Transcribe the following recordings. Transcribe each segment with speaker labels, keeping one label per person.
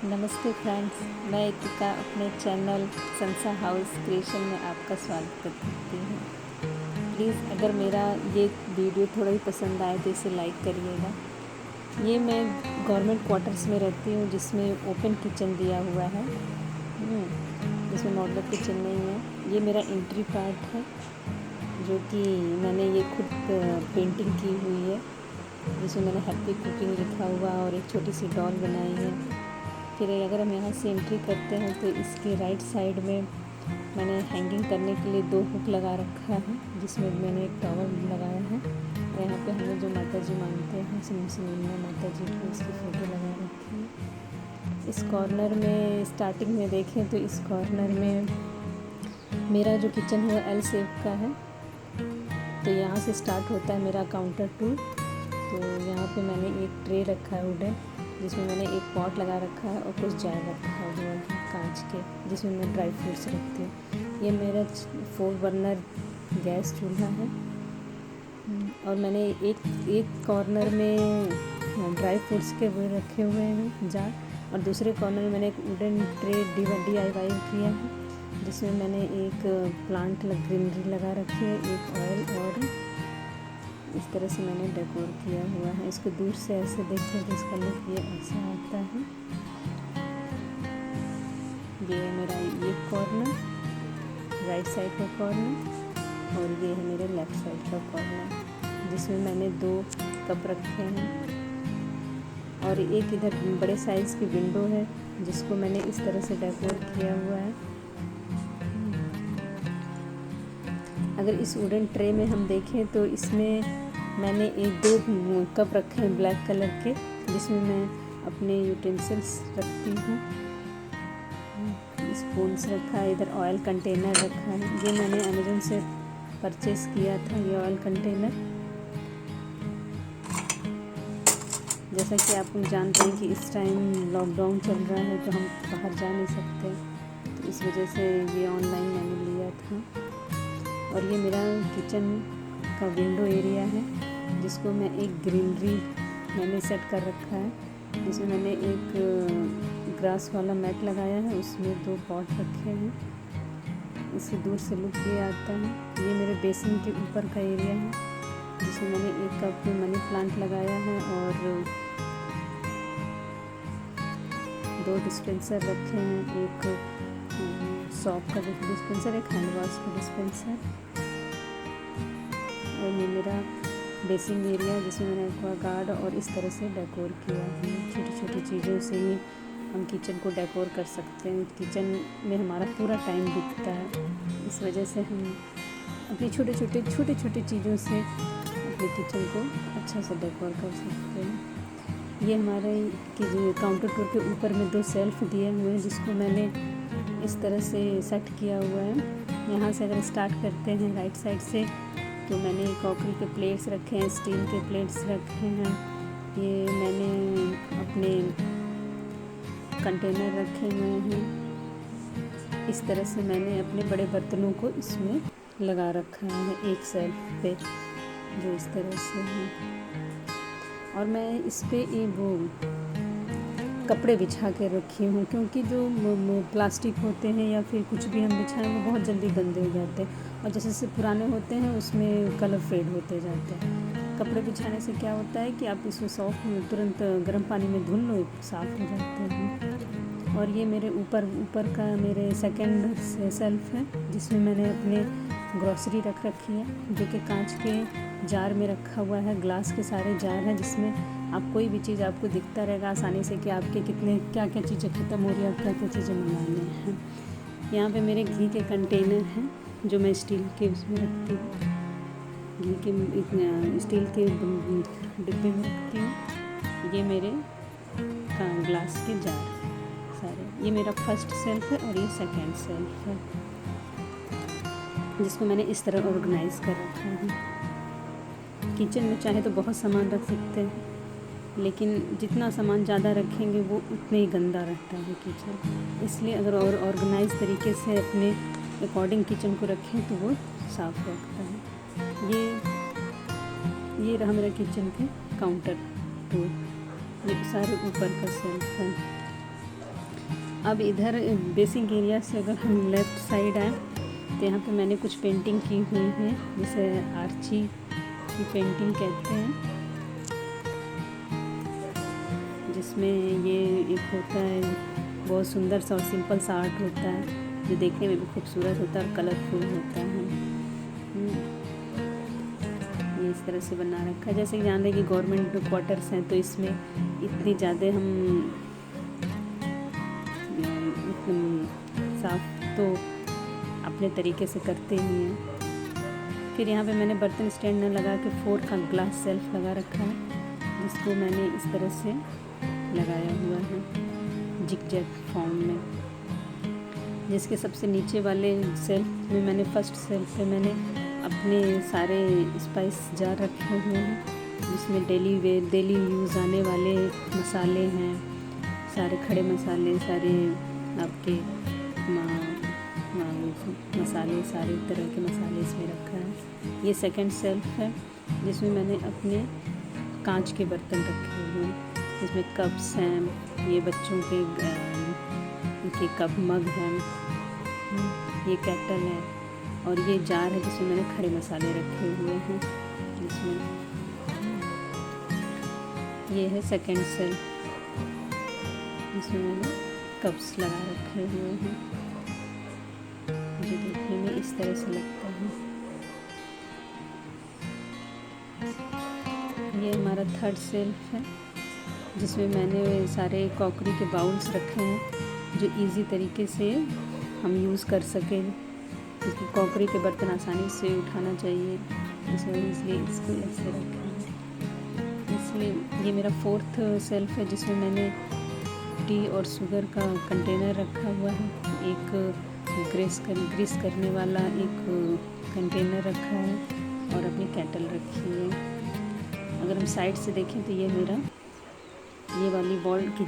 Speaker 1: नमस्ते फ्रेंड्स, मैं इतिका अपने चैनल संसा हाउस क्रिएशन में आपका स्वागत करती हूँ। प्लीज़ अगर मेरा ये वीडियो थोड़ा ही पसंद आए तो इसे लाइक करिएगा। ये मैं गवर्नमेंट क्वार्टर्स में रहती हूँ जिसमें ओपन किचन दिया हुआ है, जिसमें मॉडलर किचन नहीं है। ये मेरा एंट्री पार्ट है जो कि मैंने ये खुद पेंटिंग की हुई है, जिसमें मैंने हैप्पी कुकिंग लिखा हुआ और एक छोटी सी डॉल बनाई है। फिर अगर हम यहाँ से एंट्री करते हैं तो इसके राइट साइड में मैंने हैंगिंग करने के लिए 2 हुक लगा रखा है, जिसमें मैंने एक टॉवल लगाया है। और यहाँ पे हमें जो माता जी मानते हैं सिमुल में माता जी की, उसकी फ़ोटो लगा रखी है। इस कॉर्नर में स्टार्टिंग में देखें तो इस कॉर्नर में मेरा जो किचन है वो एल शेप का है। तो यहाँ से स्टार्ट होता है मेरा काउंटर टूर। तो यहाँ पे मैंने एक ट्रे रखा है वुडन, जिसमें मैंने एक पॉट लगा रखा है और कुछ जार रखा हुआ है कांच के, जिसमें मैं ड्राई फ्रूट्स रखती हूँ। ये मेरा 4 बर्नर गैस चूल्हा है। और मैंने एक कॉर्नर में ड्राई फ्रूट्स के वो रखे हुए हैं जार, और दूसरे कॉर्नर में मैंने एक वुडन ट्रे DIY किया है, जिसमें मैंने एक प्लांट ग्रीनरी लगा रखी है, एक ऑयल, और इस तरह से मैंने डेकोर किया हुआ है। इसको दूर से ऐसे देखते तो इसका लुक ये ऐसा आता है। ये है मेरा ये कॉर्नर, राइट साइड का कॉर्नर, और ये है मेरे लेफ़्ट साइड का कॉर्नर, जिसमें मैंने 2 कप रखे हैं। और एक इधर बड़े साइज़ की विंडो है, जिसको मैंने इस तरह से डेकोर किया हुआ है। अगर इस वुडन ट्रे में हम देखें तो इसमें मैंने 2 कप रखे हैं ब्लैक कलर के, जिसमें मैं अपने यूटेंसिल्स रखती हूँ। स्पून्स रखा है, इधर ऑयल कंटेनर रखा है। ये मैंने अमेज़न से परचेज़ किया था, ये ऑयल कंटेनर। जैसा कि आप जानते हैं कि इस टाइम लॉकडाउन चल रहा है, तो हम बाहर जा नहीं सकते, तो इस वजह से ये ऑनलाइन मैंने लिया था। और ये मेरा किचन का विंडो एरिया है, जिसको मैं एक ग्रीनरी मैंने सेट कर रखा है, जिसमें मैंने एक ग्रास वाला मैट लगाया है, उसमें 2 पॉट रखे हैं। इससे दूर से लुक ये आता है। ये मेरे बेसिन के ऊपर का एरिया है, जिसमें मैंने 1 कप मनी प्लांट लगाया है और 2 डिस्पेंसर रखे हैं, एक सॉप का डिस्पेंसर, एक हैंड वॉश का डिस्पेंसर। और ये मेरा बेसिंग एरिया, जिसमें मैंने एक्वागार्ड और इस तरह से डेकोर किया है। छोटी छोटी चीज़ों से ही हम किचन को डेकोर कर सकते हैं। किचन में हमारा पूरा टाइम बीतता है, इस वजह से हम अपनी छोटे छोटे चीज़ों से अपने किचन को अच्छा से डेकोर कर सकते हैं। ये हमारे काउंटर टॉप के ऊपर में 2 सेल्फ दिए हुए हैं, जिसको मैंने इस तरह से सेट किया हुआ है। यहाँ से अगर स्टार्ट करते हैं राइट साइड से, तो मैंने क्रॉकरी के प्लेट्स रखे हैं, स्टील के प्लेट्स रखे हैं। ये मैंने अपने कंटेनर रखे हुए हैं। इस तरह से मैंने अपने बड़े बर्तनों को इसमें लगा रखा है एक सेल्फ पे, जो इस तरह से है। और मैं इस पे वो कपड़े बिछा के रखी हूँ, क्योंकि जो प्लास्टिक होते हैं या फिर कुछ भी हम बिछाएं वो बहुत जल्दी गंदे हो जाते हैं, और जैसे जैसे पुराने होते हैं उसमें कलर फेड होते जाते हैं। कपड़े बिछाने से क्या होता है कि आप इसको तुरंत गर्म पानी में धुल लो, साफ़ हो जाते हैं। और ये मेरे ऊपर का मेरे सेकंड सेल्फ है, जिसमें मैंने अपने ग्रॉसरी रख रखी है, जो कि कांच के जार में रखा हुआ है। ग्लास के सारे जार हैं, जिसमें आप कोई भी चीज़ आपको दिखता रहेगा आसानी से कि आपके क्या क्या चीज़ें ख़त्म हो रही है और क्या क्या चीज़ें मंगानी हैं। यहाँ पे मेरे घी के कंटेनर हैं, जो मैं स्टील के उसमें रखती हूँ, घी के स्टील के डिब्बे में रखती हूँ। ये मेरे ग्लास के जार सारे। ये मेरा फर्स्ट सेल्फ है और ये सेकंड सेल्फ है, जिसको मैंने इस तरह ऑर्गेनाइज़ कर रखा है। किचन में चाहे तो बहुत सामान रख सकते हैं, लेकिन जितना सामान ज़्यादा रखेंगे वो उतने ही गंदा रहता है किचन। इसलिए अगर और ऑर्गेनाइज तरीके से अपने अकॉर्डिंग किचन को रखें तो वो साफ़ रखता है। ये रहा मेरा किचन के काउंटर टूर। ये सारे ऊपर का सेल्फ है। अब इधर बेसिक एरिया से अगर हम लेफ़्ट साइड आए तो यहाँ पे मैंने कुछ पेंटिंग की हुई है, जिसे आर्ची की पेंटिंग कहते हैं, जिसमें ये एक होता है बहुत सुंदर सा और सिंपल सा आर्ट होता है जो देखने में भी खूबसूरत होता है और कलरफुल होता है। ये इस तरह से बना रखा है। जैसे कि जान रहे कि गवर्नमेंट क्वार्टर्स हैं तो इसमें इतनी ज़्यादा हम साफ तो अपने तरीके से करते ही हैं। फिर यहाँ पे मैंने बर्तन स्टैंड न लगा के 4 का ग्लास सेल्फ लगा रखा है, जिसको मैंने इस तरह से लगाया हुआ है जिग-जैग फॉर्म में। जिसके सबसे नीचे वाले सेल्फ में मैंने फर्स्ट सेल्फ पे मैंने अपने सारे स्पाइस जार रखे हुए हैं, जिसमें डेली यूज़ आने वाले मसाले हैं, सारे खड़े मसाले, सारे आपके मसाले, सारे तरह के मसाले इसमें रखा है। ये सेकंड सेल्फ है जिसमें मैंने अपने कांच के बर्तन रखे हुए हैं, जिसमें कप्स हैं, ये बच्चों के कप मग हैं, ये केटल है और ये जार है जिसमें मैंने खड़े मसाले रखे हुए हैं। जिसमें ये है सेकंड सेल्फ जिसमें मैंने कप्स लगा रखे हुए हैं, जो देखने में इस तरह से लगता है। ये हमारा थर्ड सेल्फ है जिसमें मैंने सारे क्रॉकरी के बाउल्स रखे हैं जो इजी तरीके से हम यूज़ कर सकें, क्योंकि क्रॉकरी के बर्तन आसानी से उठाना चाहिए, इसलिए इसको ऐसे रखा है। इसलिए ये मेरा फोर्थ सेल्फ है जिसमें मैंने टी और शुगर का कंटेनर रखा हुआ है, एक ग्रीस करने वाला एक कंटेनर रखा है और अपनी केटल रखी है। अगर हम साइड से देखें तो ये वाली वॉल की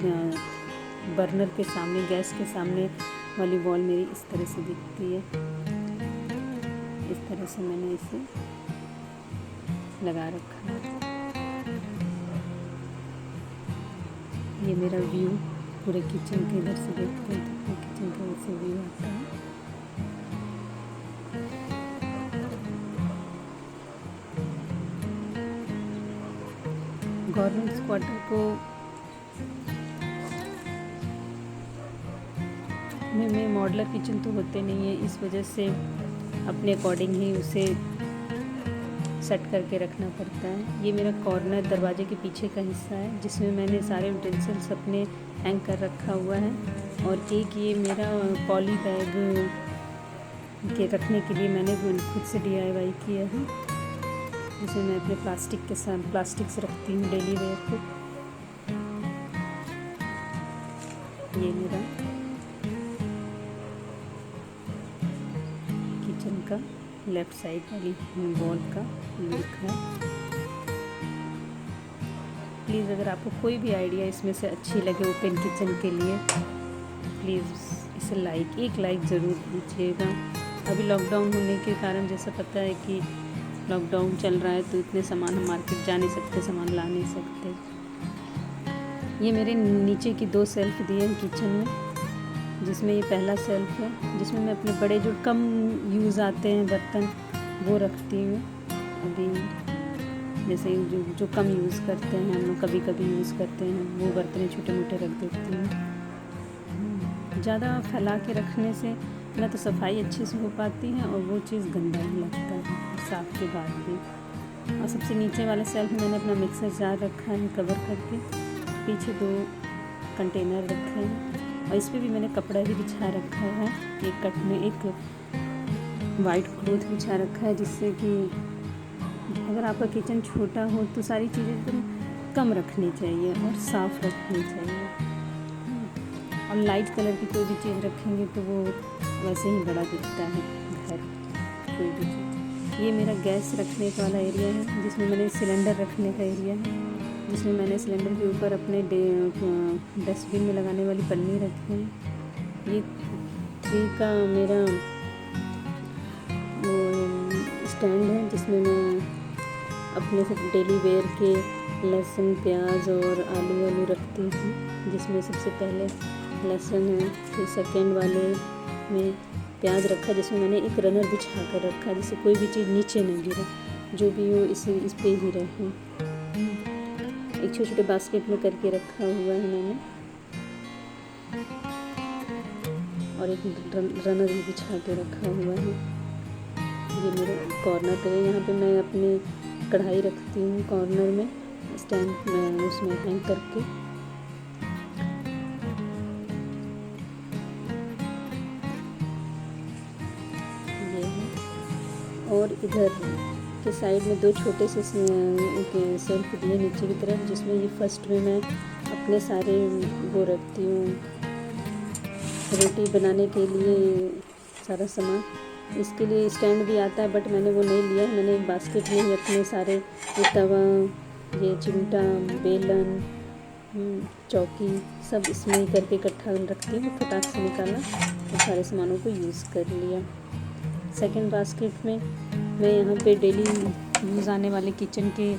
Speaker 1: बर्नर के सामने, गैस के सामने वाली वॉल मेरी इस तरह से दिखती है। इस तरह से मैंने इसे लगा रखा है। ये मेरा व्यू पूरे किचन के इधर से देखते हैं तो किचन का ऐसे व्यू आता है। गवर्नमेंट क्वार्टर को में मॉडलर किचन तो होते नहीं है, इस वजह से अपने अकॉर्डिंग ही उसे सेट करके रखना पड़ता है। ये मेरा कॉर्नर दरवाजे के पीछे का हिस्सा है जिसमें मैंने सारे यूटेंसिल्स अपने हैंग कर रखा हुआ है, और एक ये मेरा पॉली बैग के रखने के लिए मैंने खुद से DIY किया है, जिसमें मैं अपने प्लास्टिक्स रखती हूँ डेली वेयर पे। ये मेरा किचन का लेफ़्ट साइड वाली वॉल का लुक है। प्लीज़ अगर आपको कोई भी आइडिया इसमें से अच्छी लगे ओपन किचन के लिए, प्लीज़ इसे एक लाइक ज़रूर दीजिएगा। अभी लॉकडाउन होने के कारण जैसा पता है कि लॉकडाउन चल रहा है तो इतने सामान हम मार्केट जा नहीं सकते, सामान ला नहीं सकते। ये मेरे नीचे की 2 सेल्फ दिए हैं किचन में, जिसमें ये पहला सेल्फ है जिसमें मैं अपने बड़े जो कम यूज़ आते हैं बर्तन वो रखती हूँ। अभी जैसे जो कम यूज़ करते हैं, हम कभी कभी यूज़ करते हैं, वो बर्तन छोटे मोटे रख देती हूँ। ज़्यादा फैला के रखने से ना तो सफाई अच्छे से हो पाती है और वो चीज़ गंदा ही लगता है साफ़ के बाद भी। और सबसे नीचे वाले सेल्फ में मैंने अपना मिक्सर जार रखा है कवर करके, पीछे 2 कंटेनर रखे हैं और इस पर भी मैंने कपड़ा ही बिछा रखा है। एक वाइट क्लॉथ बिछा रखा है, जिससे कि अगर आपका किचन छोटा हो तो सारी चीज़ें एकदम कम रखनी चाहिए और साफ़ रखनी चाहिए। और लाइट कलर की कोई भी चीज़ रखेंगे तो वो वैसे ही बड़ा दिखता है घर, कोई भी चीज़। ये मेरा गैस रखने वाला एरिया है, जिसमें मैंने सिलेंडर रखने का एरिया है, जिसमें मैंने सिलेंडर के ऊपर अपने डस्टबिन में लगाने वाली पन्नी रखी है। ये 3 का मेरा स्टैंड है, जिसमें मैं अपने सब डेली वेयर के लहसुन, प्याज और आलू रखती हूँ। जिसमें सबसे पहले लहसुन है, फिर सेकेंड वाले में प्याज रखा, जिसमें मैंने एक रनर बिछा कर रखा जिससे कोई भी चीज़ नीचे न गिरे, जो भी हो इस पे ही रहे। एक छोटे छोटे बास्केट में करके रखा हुआ है मैंने, और एक रनर भी बिछा के रखा हुआ है। ये मेरे कॉर्नर पे है, यहाँ पे मैं अपनी कढ़ाई रखती हूँ कॉर्नर में, स्टैंड में उसमें हैंग करके। ये है, और इधर के साइड में 2 छोटे से सेल्फ दिए नीचे की तरफ, जिसमें ये फर्स्ट में मैं अपने सारे वो रखती हूँ रोटी बनाने के लिए सारा सामान। इसके लिए स्टैंड भी आता है बट मैंने वो नहीं लिया है, मैंने एक बास्केट में ही अपने सारे ये तवा, ये चिमटा, बेलन, चौकी सब इसमें ही करके इकट्ठा रखती हूँ। फटाक से निकाला और सारे सामानों को यूज़ कर लिया। सेकंड बास्केट में मैं यहाँ पे डेली यूज़ आने वाले किचन के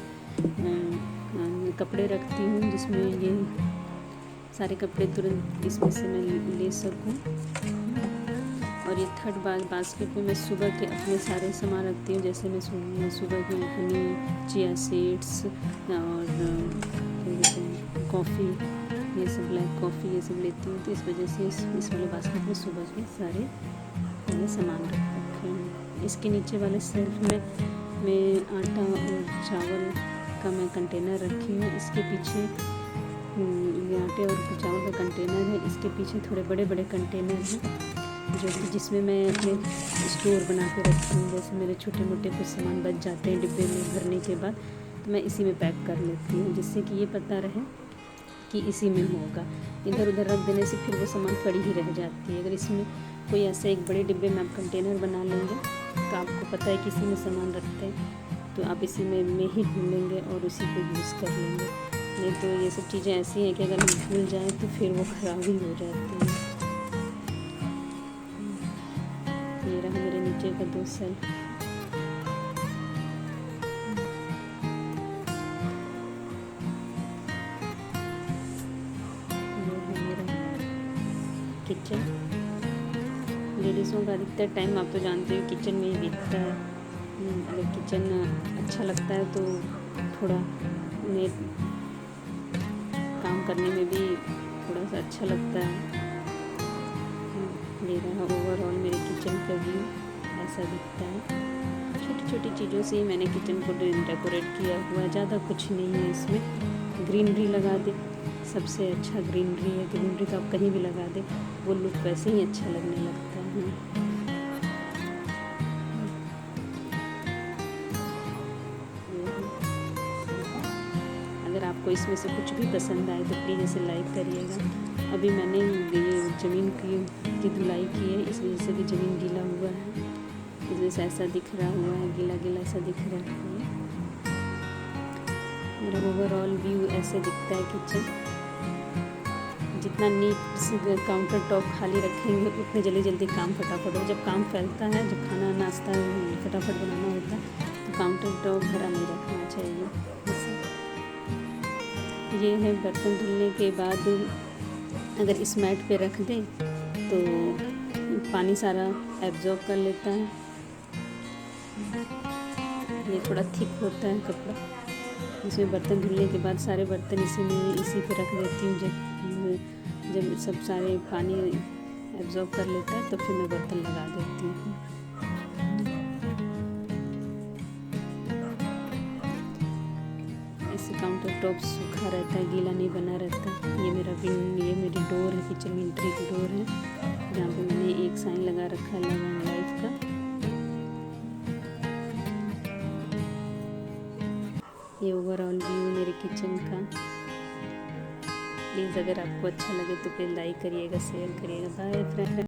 Speaker 1: कपड़े रखती हूँ, जिसमें ये सारे कपड़े तुरंत इसमें से मैं ले सकूँ। और ये थर्ड बास्केट में मैं सुबह के अपने सारे सामान रखती हूँ, जैसे मैं सुबह के हनी, चिया सीड्स और कॉफ़ी, ये सब ब्लैक कॉफ़ी ये सब लेती हूँ, तो इस वजह से इस वाले बास्केट में सुबह के सारे मैंने सामान रखे हैं। इसके नीचे वाले सेल्फ में मैं आटा और चावल का मैं कंटेनर रखी हूँ। इसके पीछे ये आटे और चावल का कंटेनर है, इसके पीछे थोड़े बड़े बड़े कंटेनर हैं जो कि जिसमें मैं अपने स्टोर बना के रखती हूँ। जैसे मेरे छोटे मोटे कुछ सामान बच जाते हैं डिब्बे में भरने के बाद, तो मैं इसी में पैक कर लेती हूँ, जिससे कि ये पता रहे कि इसी में होगा। इधर उधर रख देने से फिर वो सामान पड़ी ही रह जाती है। अगर इसमें कोई ऐसे एक बड़े डिब्बे में आप कंटेनर बना लेंगे तो आपको पता है कि इसी में सामान रखते हैं, तो आप इसी में ही ढूंढेंगे और उसी को यूज़ कर लेंगे। नहीं तो ये सब चीज़ें ऐसी हैं कि अगर हम भूल जाएँ तो फिर वो ख़राब ही हो जाती है। ये रहा मेरे नीचे का 2 सेल्फ। किचन लेडीज़ों का अधिकतर टाइम आप तो जानते हो किचन में ही बीतता है। अगर किचन अच्छा लगता है तो थोड़ा काम करने में भी थोड़ा सा अच्छा लगता है। ये रहा ओवरऑल मेरे किचन का व्यू, ऐसा दिखता है। छोटी छोटी चीज़ों से ही मैंने किचन को डेकोरेट किया हुआ है, ज़्यादा कुछ नहीं है इसमें। ग्रीनरी लगा दे, सबसे अच्छा ग्रीनरी है। ग्रीनरी तो आप कहीं भी लगा दे, वो लुक वैसे ही अच्छा लगने लगता है। अगर आपको इसमें से कुछ भी पसंद आए तो प्लीज़ इसे लाइक करिएगा। अभी मैंने ये ज़मीन की धुलाई की है, इस वजह से भी ज़मीन गीला हुआ है, इस वजह से ऐसा दिख रहा हुआ है, गीला गीला ऐसा दिख रहा है। मेरा ओवरऑल व्यू ऐसे दिखता है किचन। जितना नीट से काउंटर टॉप खाली रखेंगे उतने जल्दी जल्दी काम फटाफट हो। जब काम फैलता है, जब खाना नाश्ता फटाफट बनाना होता है तो काउंटर टॉप भरा नहीं रखना चाहिए। ये है बर्तन धुलने के बाद अगर इस मैट पे रख दें तो पानी सारा एब्जॉर्ब कर लेता है। ये थोड़ा थिक होता है कपड़ा, इसमें बर्तन धुलने के बाद सारे बर्तन इसी पे रख देती हूँ। जब सब सारे पानी एब्जॉर्ब कर लेता है तो फिर मैं बर्तन लगा देती हूँ। ऐसे काउंटर टॉप सूखा रहता है, गीला नहीं बना रहता। ये मेरी डोर है, किचन एंट्री की डोर है, जहाँ पे मैंने एक साइन लगा रखा है लव एंड लाइफ का। ये ओवरऑल व्यू मेरे किचन का। प्लीज़ अगर आपको अच्छा लगे तो प्लीज़ लाइक करिएगा, शेयर करिएगा। Bye friend.